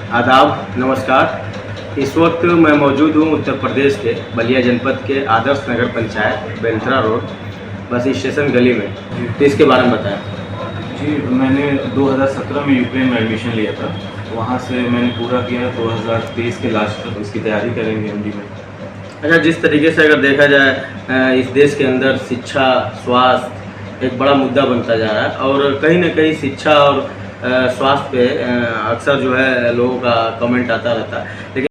आदाब, नमस्कार। इस वक्त मैं मौजूद हूँ उत्तर प्रदेश के बलिया जनपद के Adarsh Nagar panchayat Belthara road bus station गली में। तो इसके बारे में बताएं। जी, मैंने 2017 में यूक्रेन में एडमिशन लिया था। वहाँ से मैंने पूरा किया 2023 के लास्ट तक। इसकी तैयारी करेंगे एमडी में। अच्छा, जिस तरीके से अगर देखा जाए इस देश के अंदर शिक्षा, स्वास्थ्य एक बड़ा मुद्दा बनता जा रहा है और कहीं न कहीं शिक्षा और स्वास्थ्य पे अक्सर जो है लोगों का कमेंट आता रहता है। लेकिन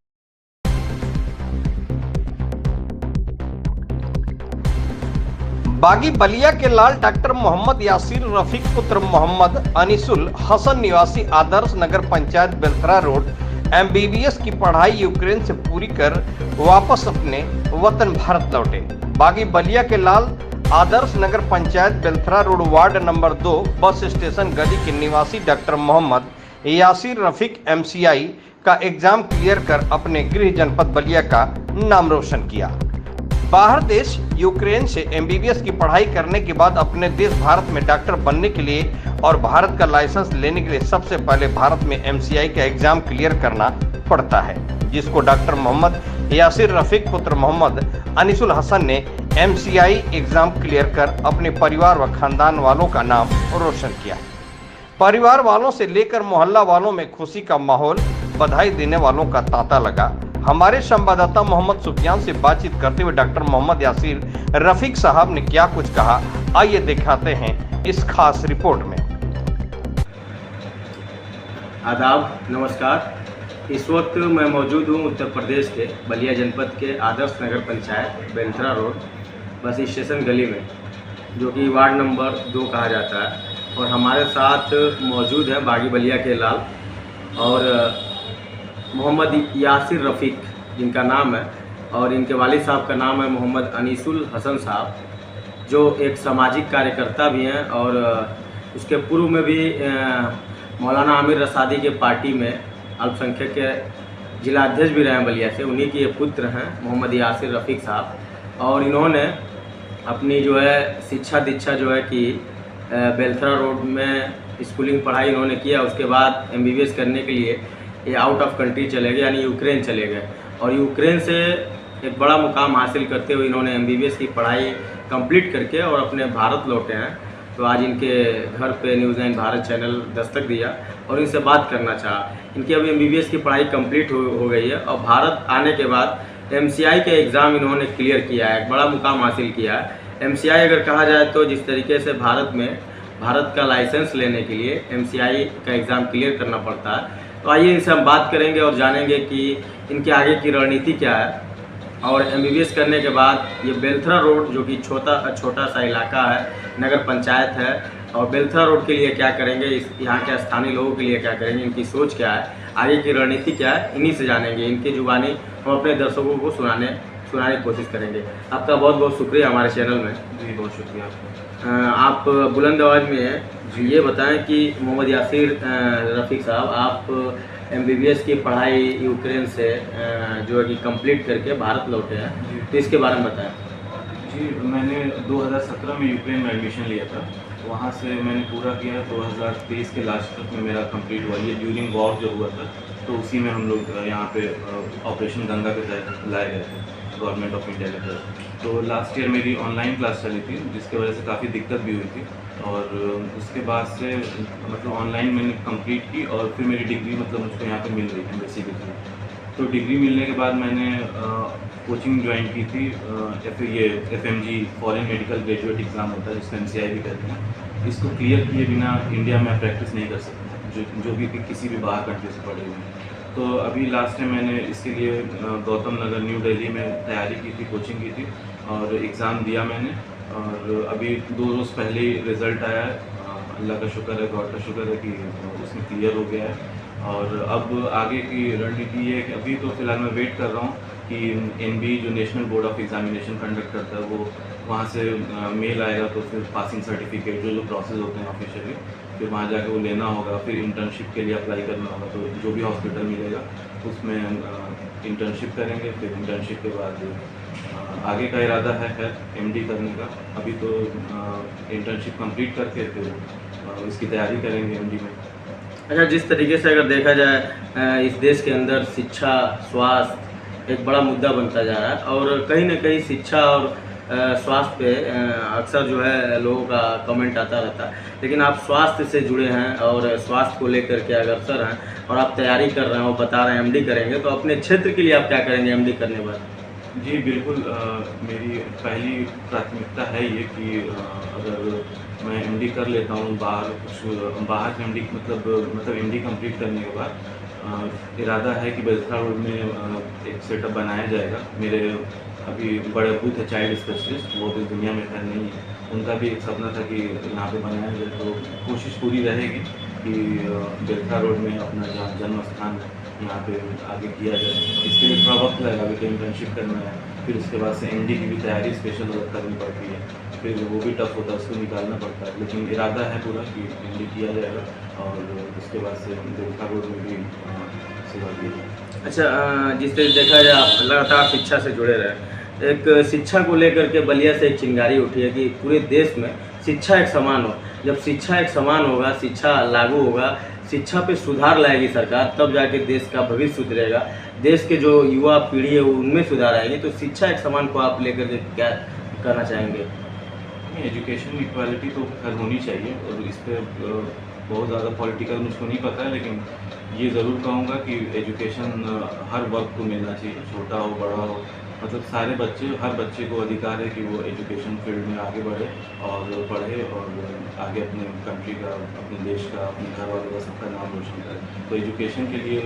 बागी बलिया के लाल डॉक्टर मोहम्मद यासिर रफीक पुत्र मोहम्मद अनीसुल हसन निवासी आदर्श नगर पंचायत बेलथरा रोड एमबीबीएस की पढ़ाई यूक्रेन से पूरी कर वापस अपने वतन भारत लौटे। बागी बलिया के लाल Adarsh Nagar panchayat Belthara road ward number 2 bus station गली के निवासी डॉक्टर मोहम्मद यासिर रफीक एमसीआई का एग्जाम क्लियर कर अपने गृह जनपद बलिया का नाम रोशन किया। बाहर देश यूक्रेन से एमबीबीएस की पढ़ाई करने के बाद अपने देश भारत में डॉक्टर बनने के लिए और भारत का लाइसेंस लेने के लिए सबसे पहले भारत में एमसीआई का एग्जाम क्लियर करना पड़ता है, जिसको डॉक्टर मोहम्मद यासिर रफीक पुत्र मोहम्मद अनीसुल हसन ने एमसीआई एग्जाम क्लियर कर अपने परिवार व खानदान वालों का नाम रोशन किया। परिवार वालों से लेकर मोहल्ला वालों में खुशी का माहौल, बधाई देने वालों का तांता लगा। हमारे संवाददाता मोहम्मद सुफियान से बातचीत करते हुए डॉक्टर मोहम्मद यासिर रफीक साहब ने क्या कुछ कहा, आइए दिखाते हैं इस खास रिपोर्ट में। आदाब, नमस्कार। इस वक्त मैं मौजूद हूँ उत्तर प्रदेश के बलिया जनपद के Adarsh Nagar panchayat Belthara road bus station गली में, जो कि वार्ड नंबर 2 कहा जाता है। और हमारे साथ मौजूद है बागी बलिया के लाल और मोहम्मद यासिर रफ़ीक जिनका नाम है, और इनके वालिद साहब का नाम है मोहम्मद अनीसुल हसन साहब, जो एक सामाजिक कार्यकर्ता भी हैं और उसके पूर्व में भी मौलाना आमिर रसादी के पार्टी में अल्पसंख्यक के जिला अध्यक्ष भी रहे हैं बलिया से। उन्हीं के ये पुत्र हैं मोहम्मद यासिर रफ़ीक साहब, और इन्होंने अपनी जो है शिक्षा दीक्षा जो है कि बेलथरा रोड में स्कूलिंग पढ़ाई इन्होंने किया। उसके बाद एमबीबीएस करने के लिए ये आउट ऑफ कंट्री चले गए, यानी यूक्रेन चले गए, और यूक्रेन से एक बड़ा मुकाम हासिल करते हुए इन्होंने एमबीबीएस की पढ़ाई कंप्लीट करके और अपने भारत लौटे हैं। तो आज इनके घर पे न्यूज़ 9 भारत चैनल दस्तक दिया और इनसे बात करना चाहा। इनकी अभी एमबीबीएस की पढ़ाई कंप्लीट हो गई है और भारत आने के बाद एमसीआई के एग्ज़ाम इन्होंने क्लियर किया है, एक बड़ा मुकाम हासिल किया है। एमसीआई अगर कहा जाए तो जिस तरीके से भारत का लाइसेंस लेने के लिए एमसीआई का एग्ज़ाम क्लियर करना पड़ता है। तो आइए इनसे हम बात करेंगे और जानेंगे कि इनके आगे की रणनीति क्या है। और एमबीबीएस करने के बाद ये बेलथरा रोड, जो कि छोटा सा इलाका है, नगर पंचायत है, और बेलथरा रोड के लिए क्या करेंगे, यहाँ के स्थानीय लोगों के लिए क्या करेंगे, इनकी सोच क्या है, आगे की रणनीति क्या है, इन्हीं से जानेंगे। इनकी जुबानी हम अपने दर्शकों को सुनाने की कोशिश करेंगे। आपका बहुत बहुत शुक्रिया हमारे चैनल में। जी, बहुत शुक्रिया आपका। आप बुलंद आवाज़ में हैं, ये बताएं कि मोहम्मद यासिर रफ़ीक साहब, आप एमबीबीएस की पढ़ाई यूक्रेन से जो है कि कंप्लीट करके भारत लौटे हैं, तो इसके बारे में बताएं। जी, मैंने 2017 में यूक्रेन में एडमिशन लिया था। वहाँ से मैंने पूरा किया 2023 के लास्ट तक में मेरा कंप्लीट हुआ। ये ड्यूरिंग वॉर जो हुआ था, तो उसी में हम लोग यहाँ पे ऑपरेशन गंगा के तहत लाए गए थे गवर्नमेंट ऑफ इंडिया के तहत। तो लास्ट ईयर मेरी ऑनलाइन क्लास चली थी, जिसकी वजह से काफ़ी दिक्कत भी हुई थी। और उसके बाद से मतलब ऑनलाइन मैंने कंप्लीट की और फिर मेरी डिग्री मतलब मुझको यहाँ पे मिल रही थी बेसिकली। तो डिग्री मिलने के बाद मैंने कोचिंग ज्वाइन की थी। FMG foreign medical graduate exam होता है, जिसको MCI भी कहते हैं। इसको क्लियर किए बिना इंडिया में प्रैक्टिस नहीं कर सकते, जो भी किसी भी बाहर कंट्री से पढ़े हुए हैं। तो अभी लास्ट टाइम मैंने इसके लिए गौतम नगर न्यू दिल्ली में तैयारी की थी, कोचिंग की थी, और एग्ज़ाम दिया मैंने। और अभी 2 रोज़ पहले ही रिज़ल्ट आया है। अल्लाह का शुक्र है, गॉड का शुक्र है कि उसमें क्लियर हो गया है। और अब आगे की रणनीति ये है कि अभी तो फ़िलहाल मैं वेट कर रहा हूँ कि NB जो national board of examination conduct करता है, वो वहाँ से मेल आएगा, तो फिर पासिंग सर्टिफिकेट जो प्रोसेस होते हैं ऑफिशियली, फिर वहाँ जाके वो लेना होगा। फिर इंटर्नशिप के लिए अप्लाई करना होगा, तो जो भी हॉस्पिटल मिलेगा उसमें इंटर्नशिप करेंगे। फिर इंटर्नशिप के बाद आगे का इरादा है MD करने का। अभी तो इंटर्नशिप कंप्लीट करके फिर इसकी तैयारी करेंगे MD में। अच्छा, जिस तरीके से अगर देखा जाए इस देश के अंदर शिक्षा, स्वास्थ्य एक बड़ा मुद्दा बनता जा रहा है और कहीं न कहीं शिक्षा और स्वास्थ्य पे अक्सर जो है लोगों का कमेंट आता रहता है। लेकिन आप स्वास्थ्य से जुड़े हैं और स्वास्थ्य को लेकर के अग्रसर हैं और आप तैयारी कर रहे हैं और बता रहे हैं एमडी करेंगे, तो अपने क्षेत्र के लिए आप क्या करेंगे एमडी करने के बाद? जी बिल्कुल, मेरी पहली प्राथमिकता है ये कि अगर मैं एमडी कर लेता हूँ बाहर एमडी मतलब एमडी कंप्लीट करने के बाद इरादा है कि बेलथरा रोड में एक सेटअप बनाया जाएगा। मेरे अभी बड़े अब्बू थे चाइल्ड स्पेशलिस्ट, वो भी दुनिया में खैर नहीं है, उनका भी एक सपना था कि यहाँ पे बनाया जाए, तो कोशिश पूरी रहेगी कि बेलथरा रोड में अपना जहाँ जन्म स्थान यहाँ पे आगे किया जाए। इसके लिए थोड़ा वक्त लगेगा, अभी तो इंटर्नशिप करना है, फिर उसके बाद से एमडी की भी तैयारी स्पेशल वर्क करनी पड़ती है, फिर वो भी टफ होता है, उसको निकालना पड़ता है। लेकिन इरादा है पूरा कि एमडी किया जाएगा और उसके बाद से बेलथरा रोड में भी सेवा दी जाएगी। अच्छा, जिस तरह देखा जाए आप लगातार शिक्षा से जुड़े रहे, एक शिक्षा को लेकर के बलिया से एक चिंगारी उठी है कि पूरे देश में शिक्षा एक समान हो। जब शिक्षा एक समान होगा, शिक्षा लागू होगा, शिक्षा पे सुधार लाएगी सरकार, तब जाके देश का भविष्य सुधरेगा, देश के जो युवा पीढ़ी है उनमें सुधार आएंगे। तो शिक्षा एक समान को आप लेकर के क्या करना चाहेंगे? एजुकेशन इक्वालिटी तो खैर होनी चाहिए और इस पर बहुत ज़्यादा पॉलिटिकल मुझको नहीं पता है, लेकिन ये ज़रूर कहूँगा कि एजुकेशन हर वर्ग को मिलना चाहिए, छोटा हो बड़ा हो, मतलब हर बच्चे को अधिकार है कि वो एजुकेशन फील्ड में आगे बढ़े और पढ़े और आगे अपने कंट्री का, अपने देश का, अपने घर वालों का, सबका नाम रोशन करे। तो एजुकेशन के लिए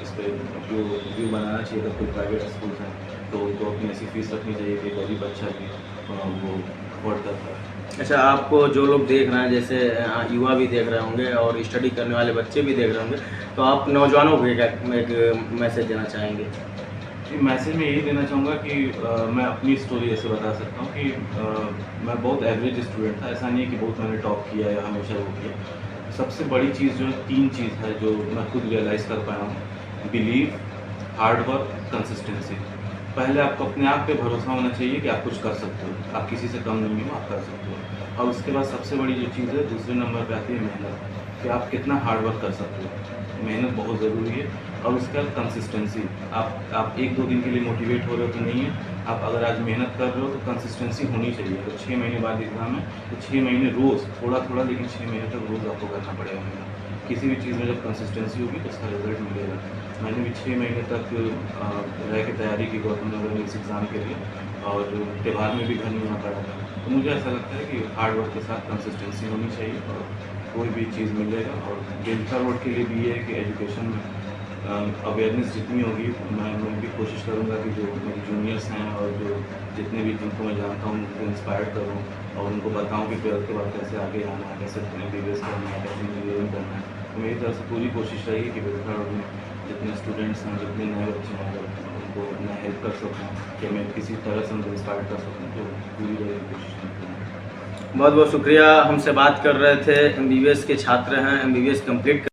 इस पर व्यू बनाना चाहिए। अगर कोई प्राइवेट स्कूल्स हैं तो उनको अपनी ऐसी फीस रखनी चाहिए कि गरीब बच्चा भी वो अफोर्ड कर पाए। अच्छा, आपको जो लोग देख रहे हैं, जैसे युवा भी देख रहे होंगे और स्टडी करने वाले बच्चे भी देख रहे होंगे, तो आप नौजवानों को एक मैसेज देना चाहेंगे? मैसेज में यही देना चाहूँगा कि मैं अपनी स्टोरी ऐसे बता सकता हूँ कि मैं बहुत एवरेज स्टूडेंट था। ऐसा नहीं है कि बहुत मैंने टॉप किया या हमेशा वो किया। सबसे बड़ी चीज़ जो है, 3 चीज़ है जो मैं खुद रियलाइज़ कर पाया हूँ: बिलीव, हार्ड वर्क, कंसिस्टेंसी। पहले आपको अपने आप पे भरोसा होना चाहिए कि आप कुछ कर सकते हो, आप किसी से कम नहीं हो, आप कर सकते हो। और उसके बाद सबसे बड़ी जो चीज़ है, दूसरे नंबर पे आती है मेहनत, कि आप कितना हार्ड वर्क कर सकते हो। मेहनत बहुत ज़रूरी है। और उसके बाद कंसिस्टेंसी, आप 1-2 दिन के लिए मोटिवेट हो रहे हो तो नहीं है, आप अगर आज मेहनत कर रहे हो तो कंसिस्टेंसी होनी चाहिए। तो 6 महीने बाद एग्ज़ाम है तो 6 महीने रोज़ थोड़ा लेकिन 6 महीने तक रोज़ आपको करना पड़ेगा मेहनत। किसी भी चीज़ में जब कंसिस्टेंसी होगी तो उसका रिजल्ट मिलेगा। मैंने भी 6 महीने तक रह के तैयारी की गौतम नगर में इस एग्ज़ाम के लिए, और त्यौहार में भी घर नहीं आ पड़ा था। तो मुझे ऐसा लगता है कि हार्ड वर्क के साथ कंसिस्टेंसी होनी चाहिए और कोई भी चीज़ मिलेगा। और बेलथरा रोड के लिए भी ये है कि एजुकेशन में अवेयरनेस जितनी होगी, मैं भी कोशिश करूँगा कि जो मेरे जूनियर्स हैं और जो जितने भी जिनको मैं जानता हूँ उनको इंस्पायर करूँ और उनको बताऊँ कि 12th के बाद कैसे आगे आना है, कैसे MBBS करना है, कैसे इंजीनियरिंग करना है। तो मेरी तरफ से पूरी कोशिश रहेगी कि बेलथरा रोड में जितने स्टूडेंट्स हैं, जितने नए बच्चे हैं, अगर उनको मैं हेल्प कर सकूँ कि मैं किसी तरह से उनको इंस्पायर कर सकूँ, तो पूरी रहेगी कोशिश करती हूँ। बहुत बहुत शुक्रिया। हमसे बात कर रहे थे MBBS के छात्र हैं, MBBS कंप्लीट